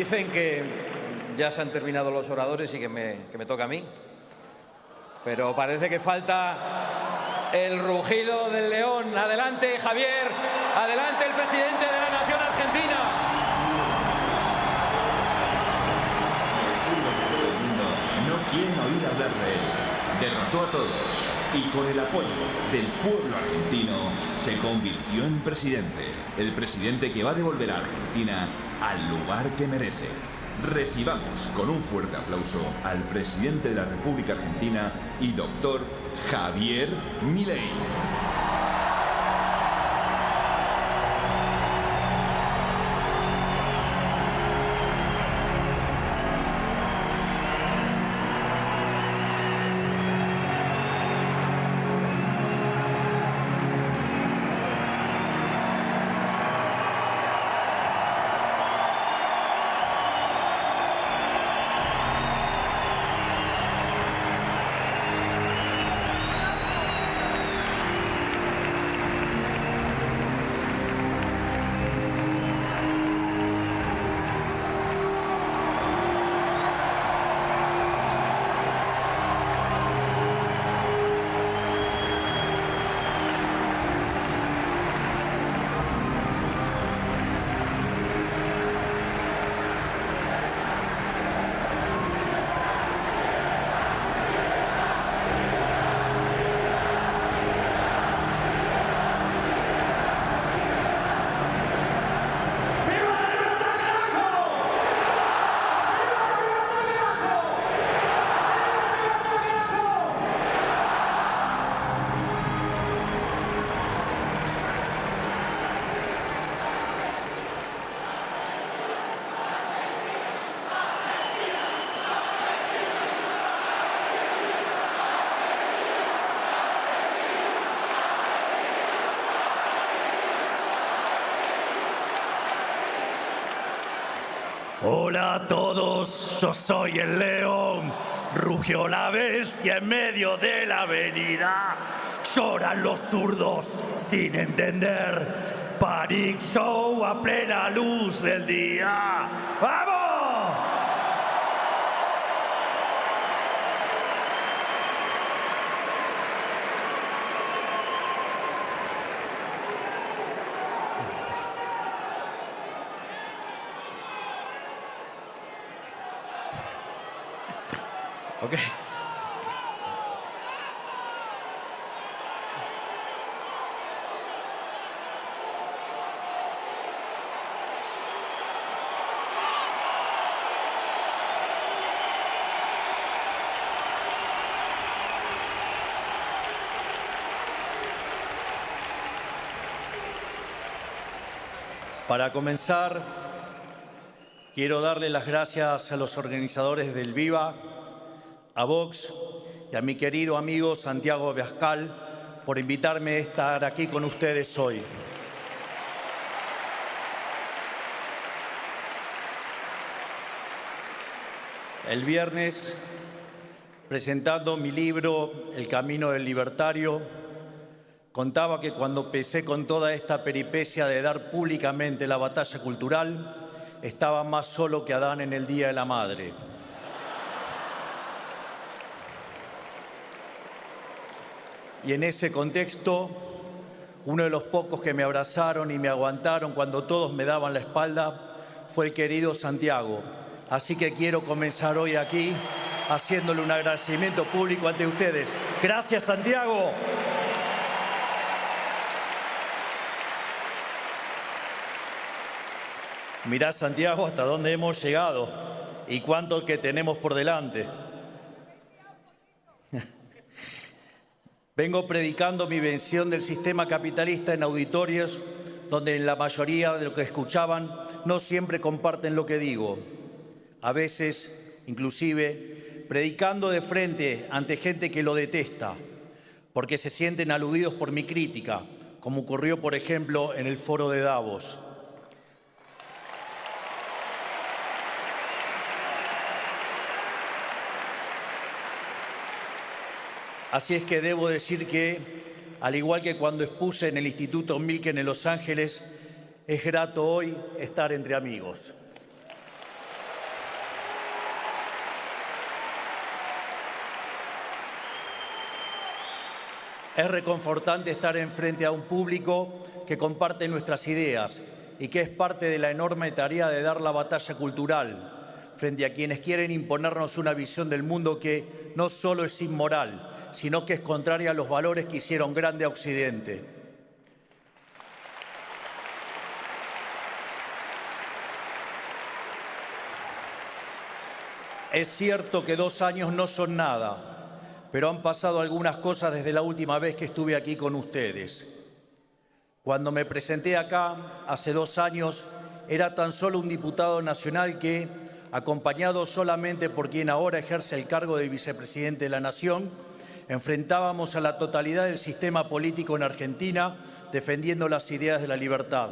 Dicen que ya se han terminado los oradores y que me toca a mí, pero parece que falta el rugido del león. Adelante, Javier, adelante el presidente de la Nación Argentina. Todo el mundo no quieren oír hablar de él. Derrotó a todos y con el apoyo del pueblo argentino se convirtió en presidente. El presidente que va a devolver a Argentina al lugar que merece. Recibamos con un fuerte aplauso al presidente de la República Argentina y doctor Javier Milei. Hola a todos, yo soy el león. Rugió la bestia en medio de la avenida. Lloran los zurdos sin entender. Panic Show a plena luz del día. ¡Vamos! Ok. Para comenzar, quiero darle las gracias a los organizadores del Viva, a Vox y a mi querido amigo Santiago Abascal por invitarme a estar aquí con ustedes hoy. El viernes, presentando mi libro El camino del libertario, contaba que cuando empecé con toda esta peripecia de dar públicamente la batalla cultural, estaba más solo que Adán en el Día de la Madre. Y en ese contexto, uno de los pocos que me abrazaron y me aguantaron cuando todos me daban la espalda fue el querido Santiago. Así que quiero comenzar hoy aquí haciéndole un agradecimiento público ante ustedes. ¡Gracias, Santiago! Mirá, Santiago, hasta dónde hemos llegado y cuánto que tenemos por delante. Vengo predicando mi vención del sistema capitalista en auditorios donde la mayoría de los que escuchaban no siempre comparten lo que digo. A veces, inclusive, predicando de frente ante gente que lo detesta, porque se sienten aludidos por mi crítica, como ocurrió, por ejemplo, en el foro de Davos. Así es que debo decir que, al igual que cuando expuse en el Instituto Milken en Los Ángeles, es grato hoy estar entre amigos. Es reconfortante estar enfrente a un público que comparte nuestras ideas y que es parte de la enorme tarea de dar la batalla cultural frente a quienes quieren imponernos una visión del mundo que no solo es inmoral, sino que es contraria a los valores que hicieron grande a Occidente. Es cierto que 2 años no son nada, pero han pasado algunas cosas desde la última vez que estuve aquí con ustedes. Cuando me presenté acá, hace 2 años, era tan solo un diputado nacional que, acompañado solamente por quien ahora ejerce el cargo de vicepresidente de la Nación, enfrentábamos a la totalidad del sistema político en Argentina defendiendo las ideas de la libertad.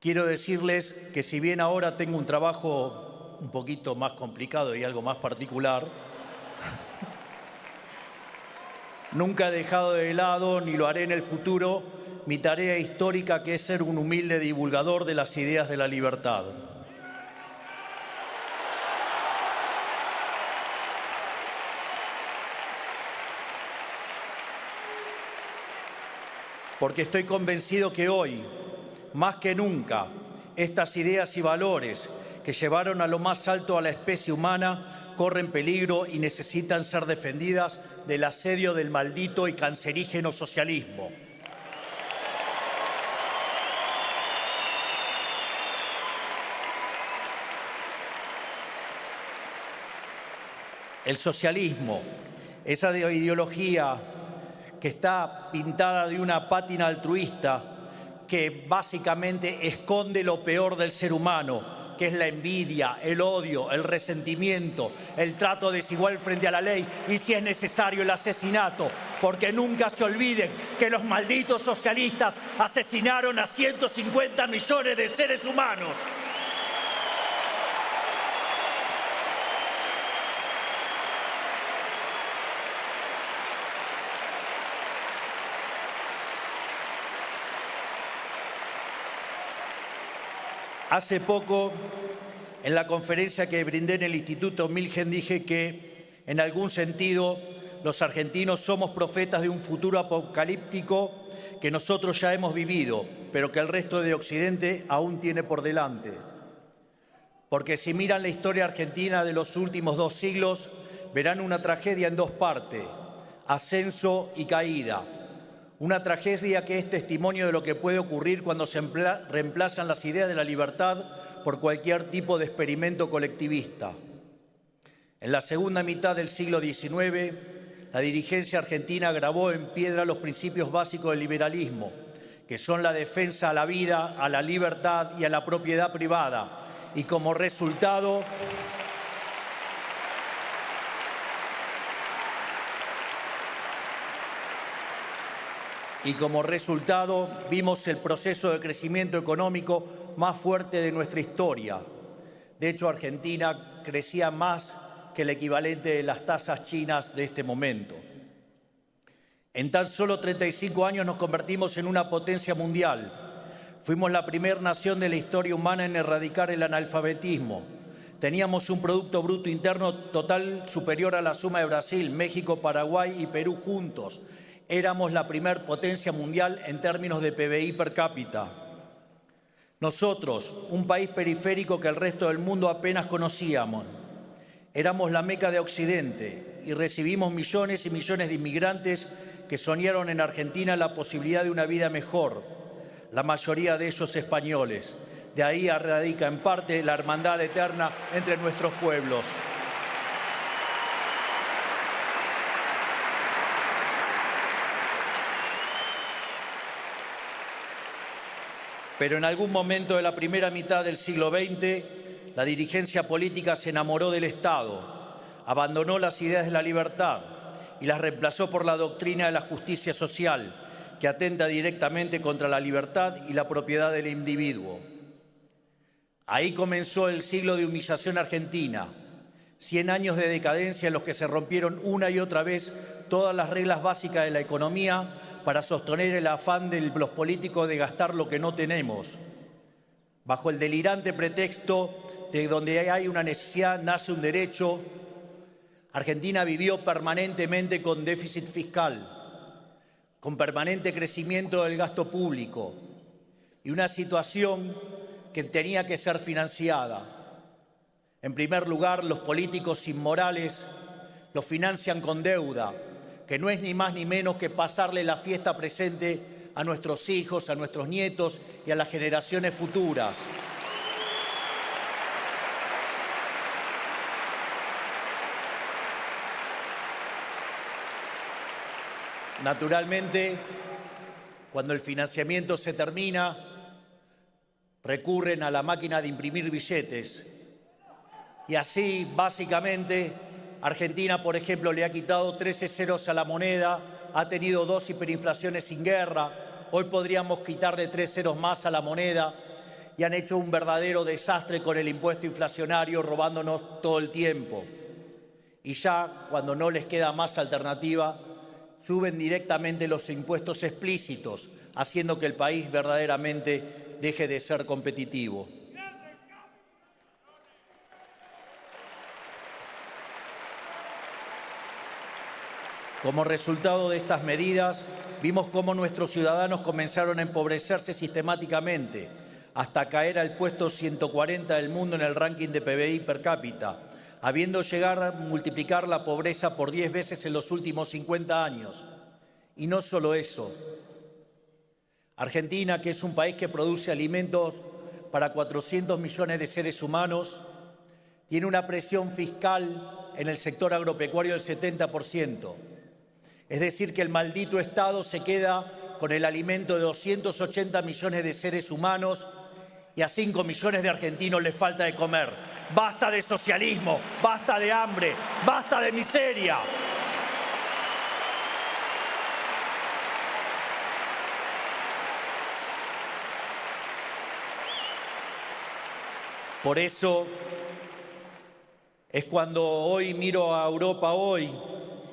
Quiero decirles que si bien ahora tengo un trabajo un poquito más complicado y algo más particular, nunca he dejado de lado, ni lo haré en el futuro, mi tarea histórica, que es ser un humilde divulgador de las ideas de la libertad. Porque estoy convencido que hoy, más que nunca, estas ideas y valores que llevaron a lo más alto a la especie humana corren peligro y necesitan ser defendidas del asedio del maldito y cancerígeno socialismo. El socialismo, esa ideología que está pintada de una pátina altruista que básicamente esconde lo peor del ser humano, que es la envidia, el odio, el resentimiento, el trato desigual frente a la ley y, si es necesario, el asesinato. Porque nunca se olviden que los malditos socialistas asesinaron a 150 millones de seres humanos. Hace poco, en la conferencia que brindé en el Instituto Milgen, dije que, en algún sentido, los argentinos somos profetas de un futuro apocalíptico que nosotros ya hemos vivido, pero que el resto de Occidente aún tiene por delante. Porque si miran la historia argentina de los últimos 2 siglos, verán una tragedia en 2 partes, ascenso y caída. Una tragedia que es testimonio de lo que puede ocurrir cuando se reemplazan las ideas de la libertad por cualquier tipo de experimento colectivista. En la segunda mitad del siglo XIX, la dirigencia argentina grabó en piedra los principios básicos del liberalismo, que son la defensa a la vida, a la libertad y a la propiedad privada. Y como resultado, vimos el proceso de crecimiento económico más fuerte de nuestra historia. De hecho, Argentina crecía más que el equivalente de las tasas chinas de este momento. En tan solo 35 años nos convertimos en una potencia mundial. Fuimos la primera nación de la historia humana en erradicar el analfabetismo. Teníamos un Producto Bruto Interno total superior a la suma de Brasil, México, Paraguay y Perú juntos. Éramos la primer potencia mundial en términos de PBI per cápita. Nosotros, un país periférico que el resto del mundo apenas conocíamos, éramos la meca de Occidente y recibimos millones y millones de inmigrantes que soñaron en Argentina la posibilidad de una vida mejor, la mayoría de ellos españoles. De ahí radica en parte la hermandad eterna entre nuestros pueblos. Pero en algún momento de la primera mitad del siglo XX, la dirigencia política se enamoró del Estado, abandonó las ideas de la libertad y las reemplazó por la doctrina de la justicia social, que atenta directamente contra la libertad y la propiedad del individuo. Ahí comenzó el siglo de humillación argentina, 100 años de decadencia en los que se rompieron una y otra vez todas las reglas básicas de la economía para sostener el afán de los políticos de gastar lo que no tenemos. Bajo el delirante pretexto de donde hay una necesidad nace un derecho, Argentina vivió permanentemente con déficit fiscal, con permanente crecimiento del gasto público y una situación que tenía que ser financiada. En primer lugar, los políticos inmorales lo financian con deuda, que no es ni más ni menos que pasarle la fiesta presente a nuestros hijos, a nuestros nietos y a las generaciones futuras. Naturalmente, cuando el financiamiento se termina, recurren a la máquina de imprimir billetes. Y así, básicamente, Argentina, por ejemplo, le ha quitado 13 ceros a la moneda, ha tenido 2 hiperinflaciones sin guerra, hoy podríamos quitarle 3 ceros más a la moneda y han hecho un verdadero desastre con el impuesto inflacionario, robándonos todo el tiempo. Y ya, cuando no les queda más alternativa, suben directamente los impuestos explícitos, haciendo que el país verdaderamente deje de ser competitivo. Como resultado de estas medidas, vimos cómo nuestros ciudadanos comenzaron a empobrecerse sistemáticamente, hasta caer al puesto 140 del mundo en el ranking de PBI per cápita, habiendo llegado a multiplicar la pobreza por 10 veces en los últimos 50 años. Y no solo eso. Argentina, que es un país que produce alimentos para 400 millones de seres humanos, tiene una presión fiscal en el sector agropecuario del 70%. Es decir, que el maldito Estado se queda con el alimento de 280 millones de seres humanos y a 5 millones de argentinos les falta de comer. Basta de socialismo, basta de hambre, basta de miseria. Por eso es cuando hoy miro a Europa hoy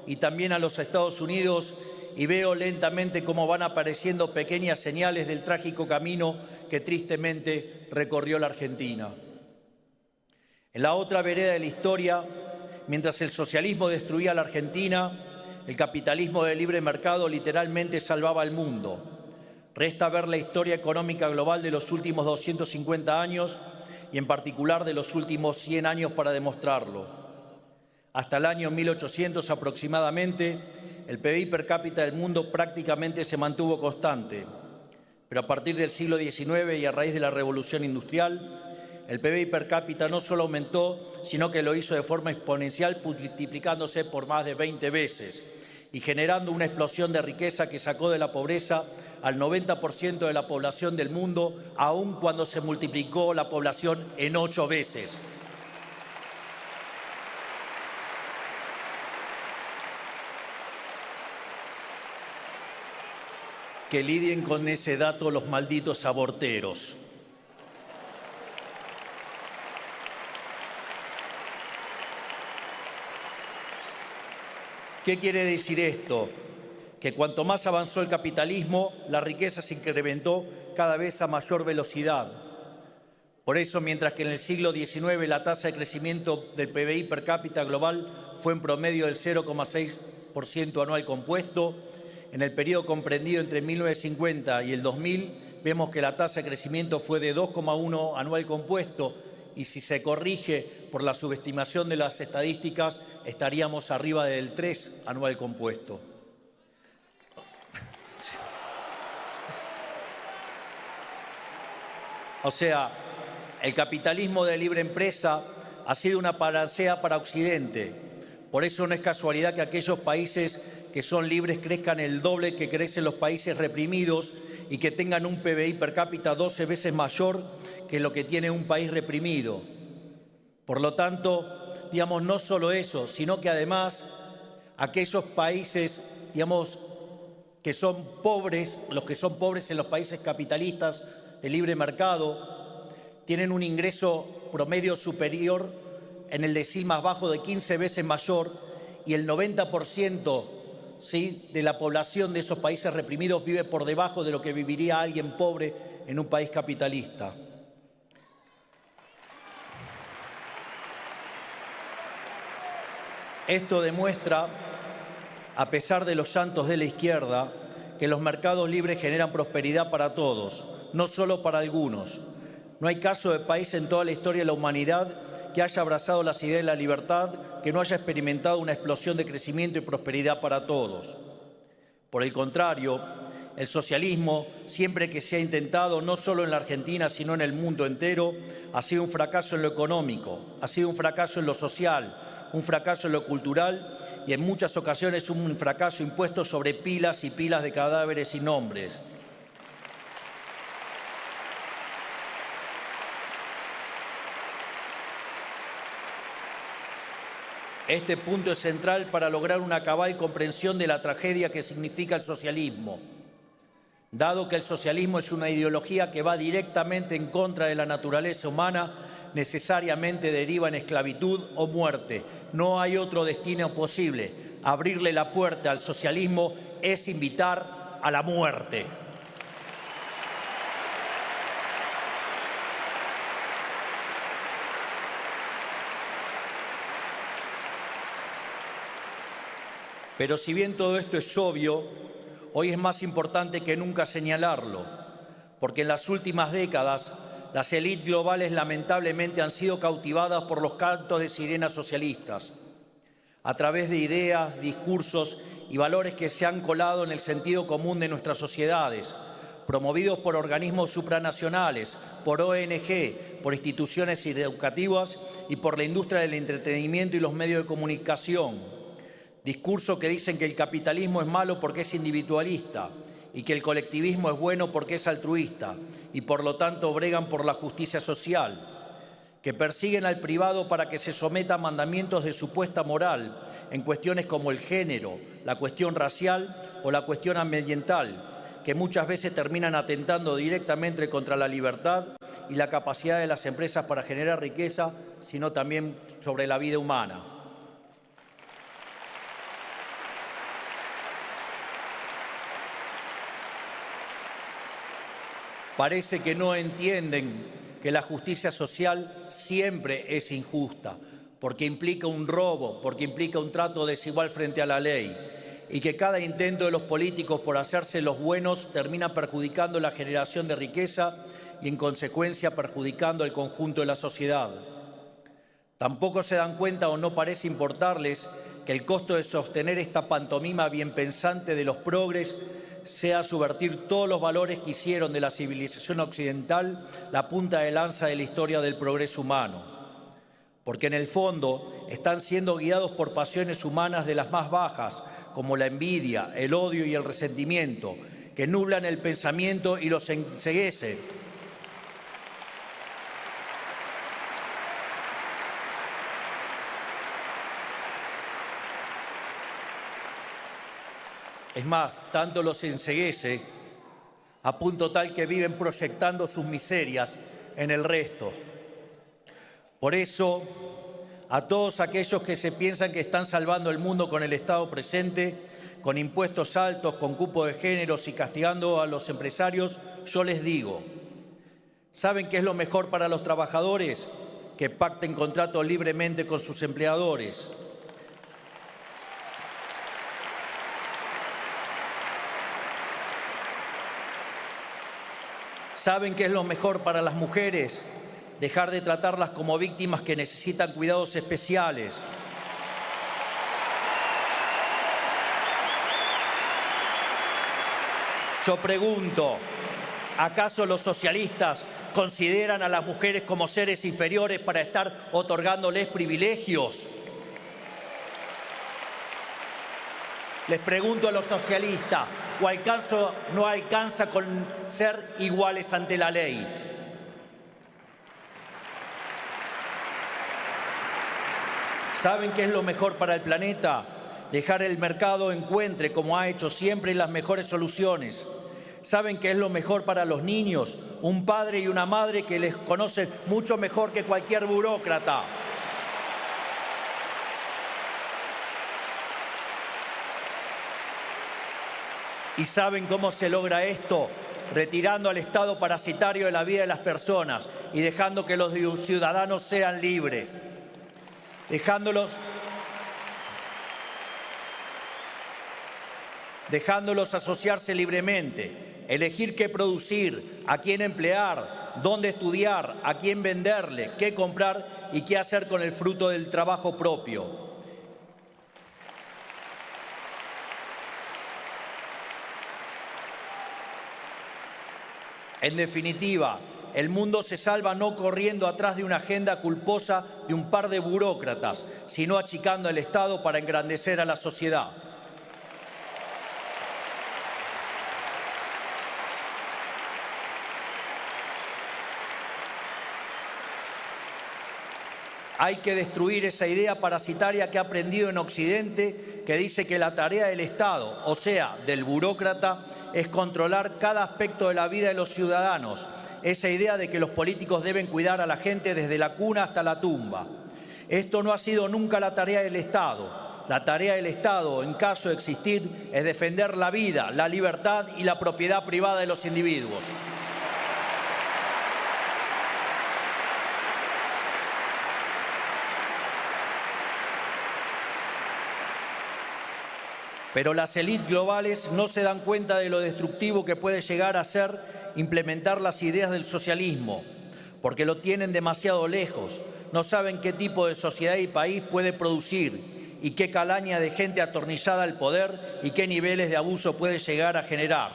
y también a los Estados Unidos y veo lentamente cómo van apareciendo pequeñas señales del trágico camino que tristemente recorrió la Argentina. En la otra vereda de la historia, mientras el socialismo destruía a la Argentina, el capitalismo de libre mercado literalmente salvaba al mundo. Resta ver la historia económica global de los últimos 250 años y en particular de los últimos 100 años para demostrarlo. Hasta el año 1800 aproximadamente, el PBI per cápita del mundo prácticamente se mantuvo constante, pero a partir del siglo XIX y a raíz de la Revolución Industrial, el PBI per cápita no solo aumentó, sino que lo hizo de forma exponencial, multiplicándose por más de 20 veces y generando una explosión de riqueza que sacó de la pobreza al 90% de la población del mundo, aun cuando se multiplicó la población en 8 veces. Que lidien con ese dato los malditos aborteros. ¿Qué quiere decir esto? Que cuanto más avanzó el capitalismo, la riqueza se incrementó cada vez a mayor velocidad. Por eso, mientras que en el siglo XIX la tasa de crecimiento del PBI per cápita global fue en promedio del 0,6% anual compuesto, en el periodo comprendido entre 1950 y el 2000 vemos que la tasa de crecimiento fue de 2,1 anual compuesto y si se corrige por la subestimación de las estadísticas estaríamos arriba del 3 anual compuesto. O sea, el capitalismo de libre empresa ha sido una panacea para Occidente. Por eso no es casualidad que aquellos países que son libres crezcan el doble que crecen los países reprimidos y que tengan un PBI per cápita 12 veces mayor que lo que tiene un país reprimido. Por lo tanto, digamos, no solo eso, sino que además aquellos países, digamos, que son pobres, los que son pobres en los países capitalistas de libre mercado, tienen un ingreso promedio superior en el decil más bajo de 15 veces mayor y el 90% ¿sí? de la población de esos países reprimidos vive por debajo de lo que viviría alguien pobre en un país capitalista. Esto demuestra, a pesar de los llantos de la izquierda, que los mercados libres generan prosperidad para todos, no solo para algunos. No hay caso de país en toda la historia de la humanidad que haya abrazado las ideas de la libertad, que no haya experimentado una explosión de crecimiento y prosperidad para todos. Por el contrario, el socialismo, siempre que se ha intentado, no solo en la Argentina, sino en el mundo entero, ha sido un fracaso en lo económico, ha sido un fracaso en lo social, un fracaso en lo cultural y en muchas ocasiones un fracaso impuesto sobre pilas y pilas de cadáveres sin nombres. Este punto es central para lograr una cabal comprensión de la tragedia que significa el socialismo. Dado que el socialismo es una ideología que va directamente en contra de la naturaleza humana, necesariamente deriva en esclavitud o muerte. No hay otro destino posible. Abrirle la puerta al socialismo es invitar a la muerte. Pero si bien todo esto es obvio, hoy es más importante que nunca señalarlo, porque en las últimas décadas las élites globales lamentablemente han sido cautivadas por los cantos de sirenas socialistas, a través de ideas, discursos y valores que se han colado en el sentido común de nuestras sociedades, promovidos por organismos supranacionales, por ONG, por instituciones educativas y por la industria del entretenimiento y los medios de comunicación. Discursos que dicen que el capitalismo es malo porque es individualista y que el colectivismo es bueno porque es altruista y por lo tanto bregan por la justicia social, que persiguen al privado para que se someta a mandamientos de supuesta moral en cuestiones como el género, la cuestión racial o la cuestión ambiental, que muchas veces terminan atentando directamente contra la libertad y la capacidad de las empresas para generar riqueza, sino también sobre la vida humana. Parece que no entienden que la justicia social siempre es injusta, porque implica un robo, porque implica un trato desigual frente a la ley, y que cada intento de los políticos por hacerse los buenos termina perjudicando la generación de riqueza y, en consecuencia, perjudicando al conjunto de la sociedad. Tampoco se dan cuenta o no parece importarles que el costo de sostener esta pantomima bien pensante de los progres sea subvertir todos los valores que hicieron de la civilización occidental la punta de lanza de la historia del progreso humano. Porque en el fondo están siendo guiados por pasiones humanas de las más bajas, como la envidia, el odio y el resentimiento, que nublan el pensamiento y los enceguecen. Es más, tanto los enceguece a punto tal que viven proyectando sus miserias en el resto. Por eso, a todos aquellos que se piensan que están salvando el mundo con el Estado presente, con impuestos altos, con cupo de géneros y castigando a los empresarios, yo les digo, ¿saben qué es lo mejor para los trabajadores? Que pacten contratos libremente con sus empleadores. ¿Saben qué es lo mejor para las mujeres? Dejar de tratarlas como víctimas que necesitan cuidados especiales. Yo pregunto, ¿acaso los socialistas consideran a las mujeres como seres inferiores para estar otorgándoles privilegios? Les pregunto a los socialistas, ¿o acaso no alcanza con ser iguales ante la ley? ¿Saben qué es lo mejor para el planeta? Dejar el mercado encuentre, como ha hecho siempre, las mejores soluciones. ¿Saben qué es lo mejor para los niños? Un padre y una madre que les conocen mucho mejor que cualquier burócrata. ¿Y saben cómo se logra esto? Retirando al Estado parasitario de la vida de las personas y dejando que los ciudadanos sean libres. dejándolos asociarse libremente, elegir qué producir, a quién emplear, dónde estudiar, a quién venderle, qué comprar y qué hacer con el fruto del trabajo propio. En definitiva, el mundo se salva no corriendo atrás de una agenda culposa de un par de burócratas, sino achicando el Estado para engrandecer a la sociedad. Hay que destruir esa idea parasitaria que ha aprendido en Occidente, que dice que la tarea del Estado, o sea, del burócrata, es controlar cada aspecto de la vida de los ciudadanos. Esa idea de que los políticos deben cuidar a la gente desde la cuna hasta la tumba. Esto no ha sido nunca la tarea del Estado. La tarea del Estado, en caso de existir, es defender la vida, la libertad y la propiedad privada de los individuos. Pero las élites globales no se dan cuenta de lo destructivo que puede llegar a ser implementar las ideas del socialismo, porque lo tienen demasiado lejos, no saben qué tipo de sociedad y país puede producir y qué calaña de gente atornillada al poder y qué niveles de abuso puede llegar a generar.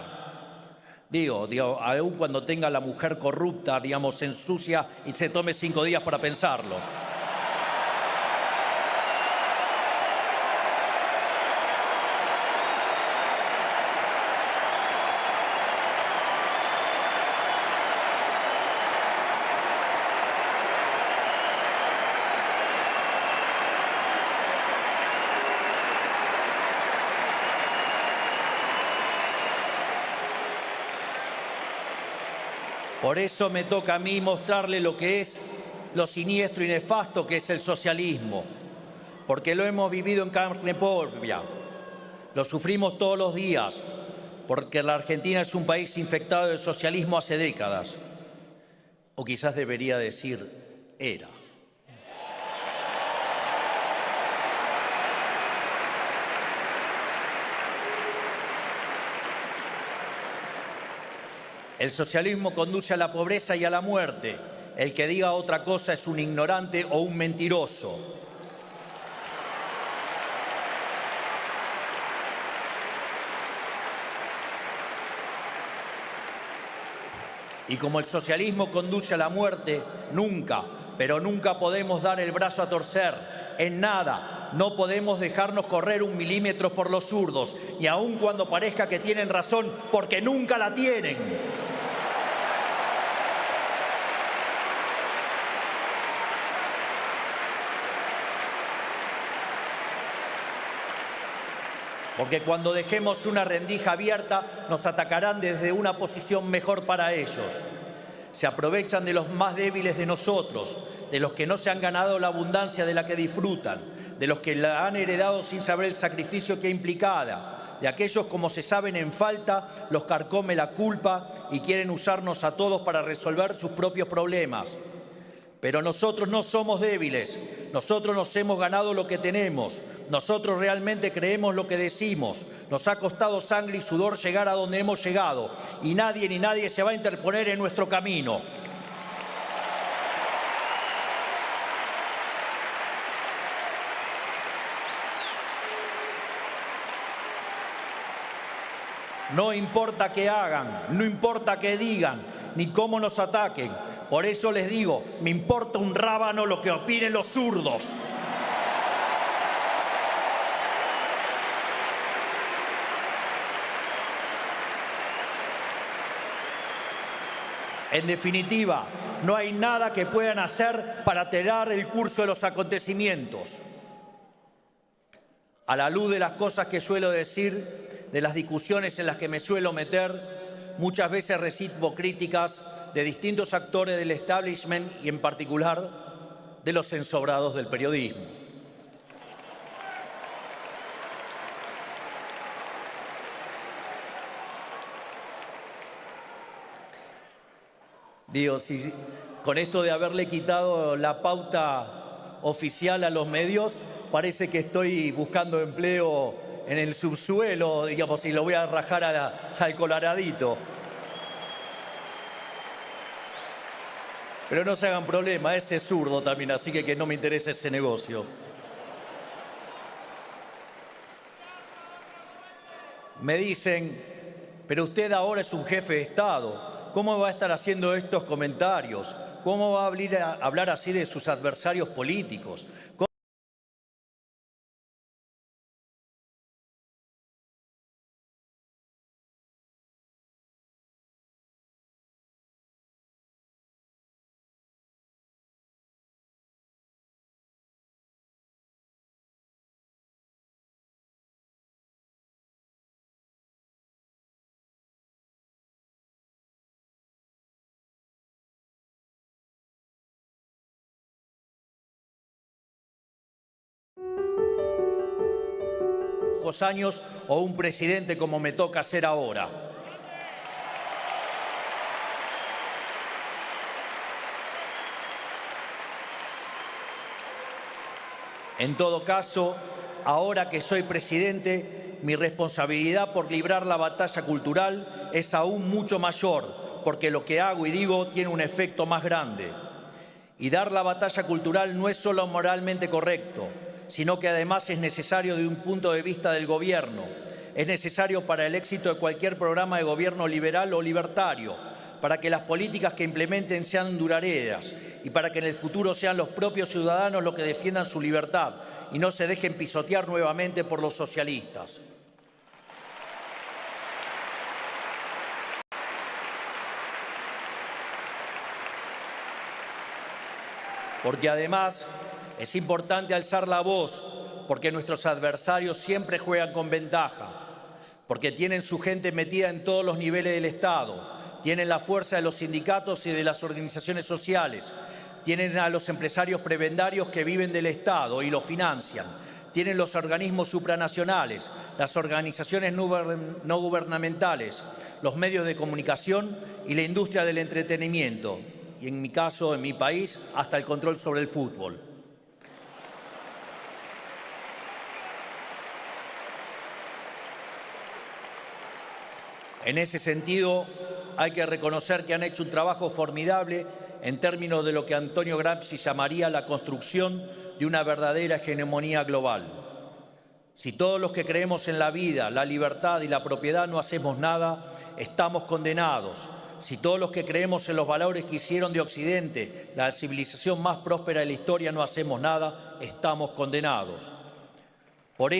Digo, aún cuando tenga la mujer corrupta, se ensucia y se tome 5 días para pensarlo. Por eso me toca a mí mostrarle lo que es lo siniestro y nefasto que es el socialismo, porque lo hemos vivido en carne propia, lo sufrimos todos los días, porque la Argentina es un país infectado de socialismo hace décadas, o quizás debería decir era. El socialismo conduce a la pobreza y a la muerte. El que diga otra cosa es un ignorante o un mentiroso. Y como el socialismo conduce a la muerte, nunca, pero nunca podemos dar el brazo a torcer. En nada, no podemos dejarnos correr 1 milímetro por los zurdos, y aun cuando parezca que tienen razón, porque nunca la tienen. Porque cuando dejemos una rendija abierta, nos atacarán desde una posición mejor para ellos. Se aprovechan de los más débiles de nosotros, de los que no se han ganado la abundancia de la que disfrutan, de los que la han heredado sin saber el sacrificio que implicada, de aquellos, como se saben en falta, los carcome la culpa y quieren usarnos a todos para resolver sus propios problemas. Pero nosotros no somos débiles, nosotros nos hemos ganado lo que tenemos. Nosotros realmente creemos lo que decimos. Nos ha costado sangre y sudor llegar a donde hemos llegado y nadie ni nadie se va a interponer en nuestro camino. No importa qué hagan, no importa qué digan, ni cómo nos ataquen. Por eso les digo, me importa un rábano lo que opinen los zurdos. En definitiva, no hay nada que puedan hacer para alterar el curso de los acontecimientos. A la luz de las cosas que suelo decir, de las discusiones en las que me suelo meter, muchas veces recibo críticas de distintos actores del establishment y en particular de los ensobrados del periodismo. Digo, si con esto de haberle quitado la pauta oficial a los medios, parece que estoy buscando empleo en el subsuelo, digamos, y lo voy a rajar al coloradito. Pero no se hagan problema, ese es zurdo también, así que no me interesa ese negocio. Me dicen, pero usted ahora es un jefe de Estado, ¿cómo va a estar haciendo estos comentarios? ¿Cómo va a hablar así de sus adversarios políticos? Años o un presidente como me toca hacer ahora. En todo caso, ahora que soy presidente, mi responsabilidad por librar la batalla cultural es aún mucho mayor, porque lo que hago y digo tiene un efecto más grande. Y dar la batalla cultural no es solo moralmente correcto, sino que además es necesario de un punto de vista del gobierno. Es necesario para el éxito de cualquier programa de gobierno liberal o libertario, para que las políticas que implementen sean duraderas y para que en el futuro sean los propios ciudadanos los que defiendan su libertad y no se dejen pisotear nuevamente por los socialistas. Porque además es importante alzar la voz, porque nuestros adversarios siempre juegan con ventaja, porque tienen su gente metida en todos los niveles del Estado, tienen la fuerza de los sindicatos y de las organizaciones sociales, tienen a los empresarios prebendarios que viven del Estado y lo financian, tienen los organismos supranacionales, las organizaciones no gubernamentales, los medios de comunicación y la industria del entretenimiento, y en mi caso, en mi país, hasta el control sobre el fútbol. En ese sentido, hay que reconocer que han hecho un trabajo formidable en términos de lo que Antonio Gramsci llamaría la construcción de una verdadera hegemonía global. Si todos los que creemos en la vida, la libertad y la propiedad no hacemos nada, estamos condenados. Si todos los que creemos en los valores que hicieron de Occidente la civilización más próspera de la historia no hacemos nada, estamos condenados. Por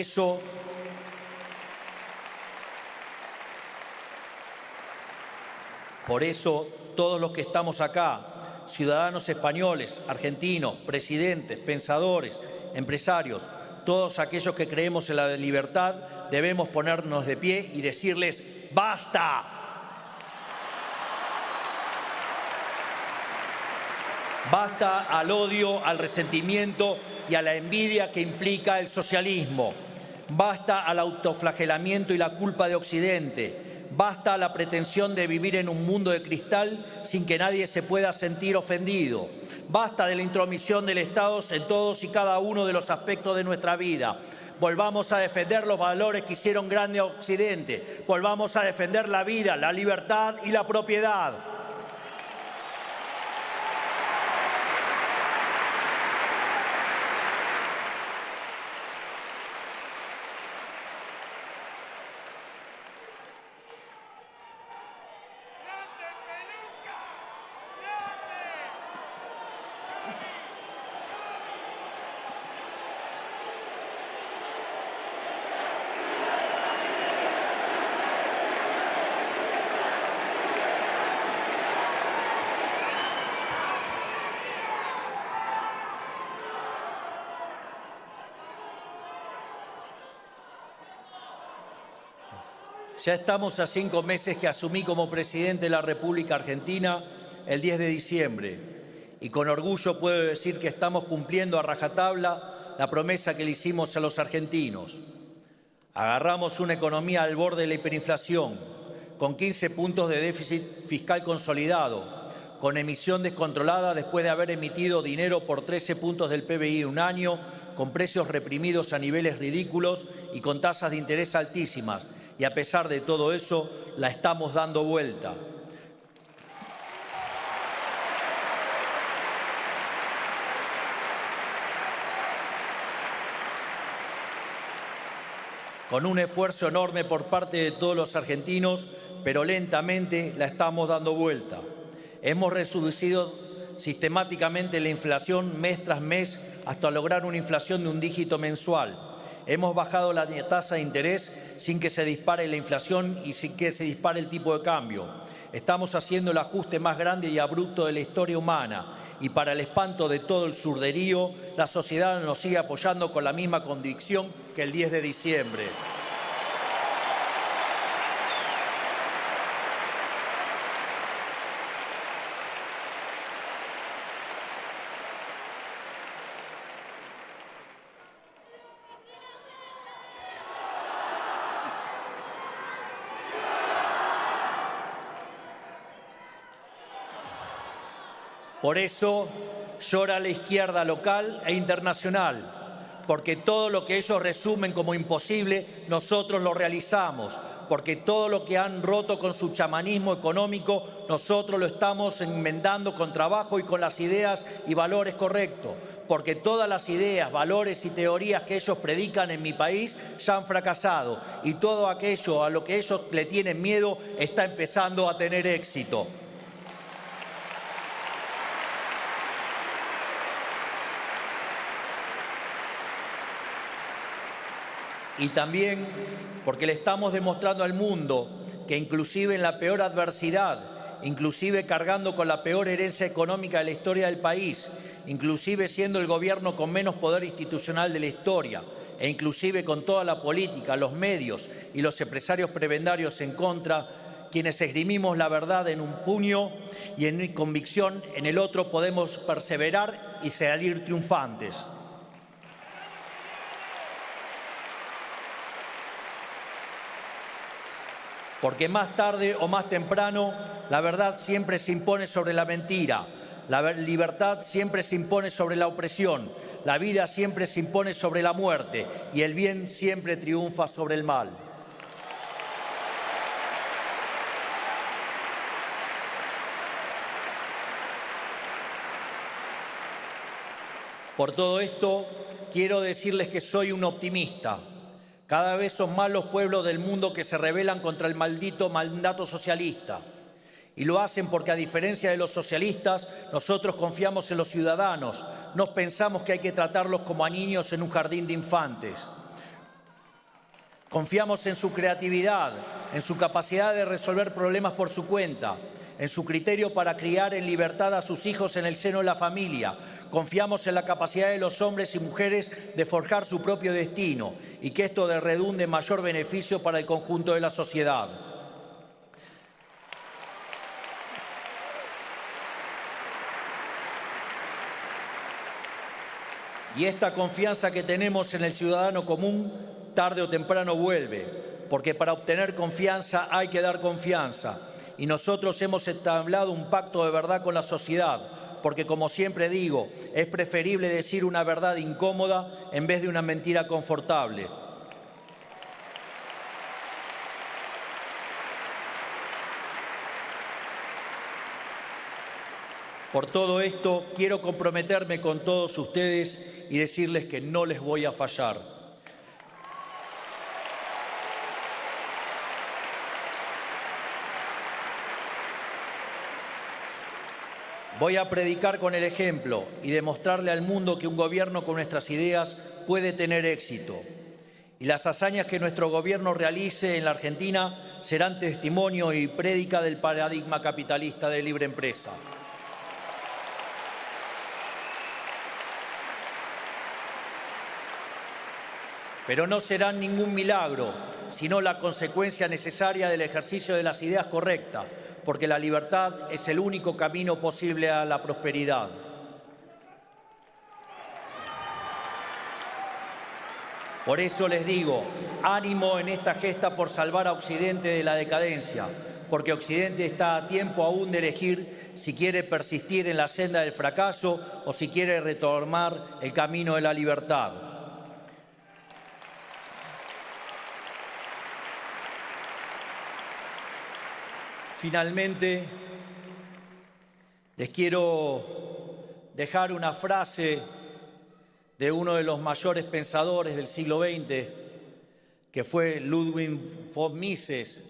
eso, todos los que estamos acá, ciudadanos españoles, argentinos, presidentes, pensadores, empresarios, todos aquellos que creemos en la libertad, debemos ponernos de pie y decirles ¡basta! Basta al odio, al resentimiento y a la envidia que implica el socialismo. Basta al autoflagelamiento y la culpa de Occidente. Basta a la pretensión de vivir en un mundo de cristal sin que nadie se pueda sentir ofendido. Basta de la intromisión del Estado en todos y cada uno de los aspectos de nuestra vida. Volvamos a defender los valores que hicieron grande a Occidente. Volvamos a defender la vida, la libertad y la propiedad. Ya estamos a 5 meses que asumí como presidente de la República Argentina el 10 de diciembre y con orgullo puedo decir que estamos cumpliendo a rajatabla la promesa que le hicimos a los argentinos. Agarramos una economía al borde de la hiperinflación, con 15 puntos de déficit fiscal consolidado, con emisión descontrolada después de haber emitido dinero por 13 puntos del PBI en un año, con precios reprimidos a niveles ridículos y con tasas de interés altísimas. Y a pesar de todo eso, la estamos dando vuelta. Con un esfuerzo enorme por parte de todos los argentinos, pero lentamente la estamos dando vuelta. Hemos reducido sistemáticamente la inflación mes tras mes hasta lograr una inflación de un dígito mensual. Hemos bajado la tasa de interés sin que se dispare la inflación y sin que se dispare el tipo de cambio. Estamos haciendo el ajuste más grande y abrupto de la historia humana. Y para el espanto de todo el surderío, la sociedad nos sigue apoyando con la misma convicción que el 10 de diciembre. Por eso llora la izquierda local e internacional, porque todo lo que ellos resumen como imposible, nosotros lo realizamos, porque todo lo que han roto con su chamanismo económico, nosotros lo estamos enmendando con trabajo y con las ideas y valores correctos, porque todas las ideas, valores y teorías que ellos predican en mi país ya han fracasado y todo aquello a lo que ellos le tienen miedo está empezando a tener éxito. Y también porque le estamos demostrando al mundo que inclusive en la peor adversidad, inclusive cargando con la peor herencia económica de la historia del país, inclusive siendo el gobierno con menos poder institucional de la historia, e inclusive con toda la política, los medios y los empresarios prebendarios en contra, quienes esgrimimos la verdad en un puño y en convicción en el otro, podemos perseverar y salir triunfantes. Porque más tarde o más temprano, la verdad siempre se impone sobre la mentira, la libertad siempre se impone sobre la opresión, la vida siempre se impone sobre la muerte y el bien siempre triunfa sobre el mal. Por todo esto, quiero decirles que soy un optimista. Cada vez son más los pueblos del mundo que se rebelan contra el maldito mandato socialista. Y lo hacen porque, a diferencia de los socialistas, nosotros confiamos en los ciudadanos. No pensamos que hay que tratarlos como a niños en un jardín de infantes. Confiamos en su creatividad, en su capacidad de resolver problemas por su cuenta, en su criterio para criar en libertad a sus hijos en el seno de la familia. Confiamos en la capacidad de los hombres y mujeres de forjar su propio destino y que esto redunde en mayor beneficio para el conjunto de la sociedad. Y esta confianza que tenemos en el ciudadano común, tarde o temprano vuelve, porque para obtener confianza hay que dar confianza. Y nosotros hemos entablado un pacto de verdad con la sociedad, porque, como siempre digo, es preferible decir una verdad incómoda en vez de una mentira confortable. Por todo esto, quiero comprometerme con todos ustedes y decirles que no les voy a fallar. Voy a predicar con el ejemplo y demostrarle al mundo que un gobierno con nuestras ideas puede tener éxito. Y las hazañas que nuestro gobierno realice en la Argentina serán testimonio y prédica del paradigma capitalista de libre empresa. Pero no serán ningún milagro, sino la consecuencia necesaria del ejercicio de las ideas correctas, porque la libertad es el único camino posible a la prosperidad. Por eso les digo, ánimo en esta gesta por salvar a Occidente de la decadencia, porque Occidente está a tiempo aún de elegir si quiere persistir en la senda del fracaso o si quiere retomar el camino de la libertad. Finalmente, les quiero dejar una frase de uno de los mayores pensadores del siglo XX, que fue Ludwig von Mises,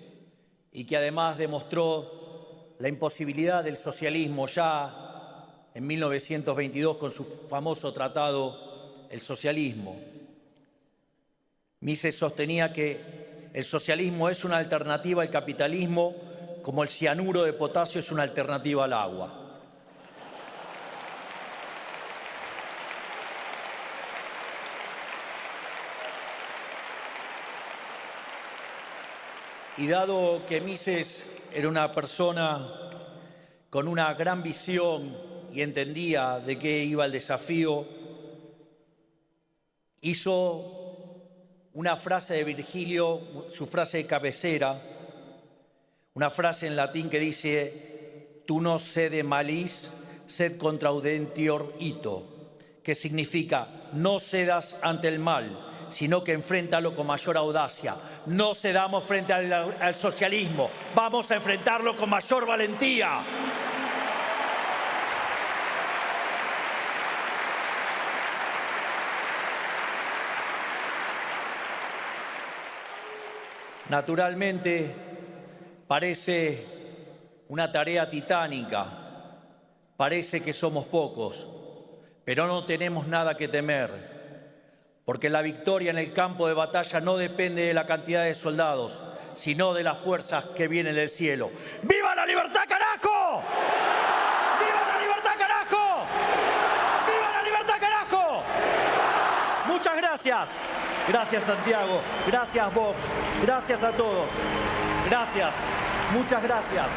y que además demostró la imposibilidad del socialismo ya en 1922 con su famoso tratado El socialismo. Mises sostenía que el socialismo es una alternativa al capitalismo como el cianuro de potasio es una alternativa al agua. Y dado que Mises era una persona con una gran visión y entendía de qué iba el desafío, hizo una frase de Virgilio, su frase de cabecera, una frase en latín que dice «Tu no sede malis, sed contraudentior ito», que significa «no cedas ante el mal, sino que enfréntalo con mayor audacia». No cedamos frente al socialismo, vamos a enfrentarlo con mayor valentía. Naturalmente, parece una tarea titánica, parece que somos pocos, pero no tenemos nada que temer. Porque la victoria en el campo de batalla no depende de la cantidad de soldados, sino de las fuerzas que vienen del cielo. ¡Viva la libertad, carajo! ¡Viva la libertad, carajo! ¡Viva la libertad, carajo! Muchas gracias. Gracias, Santiago. Gracias, Vox. Gracias a todos. Gracias. Muchas gracias.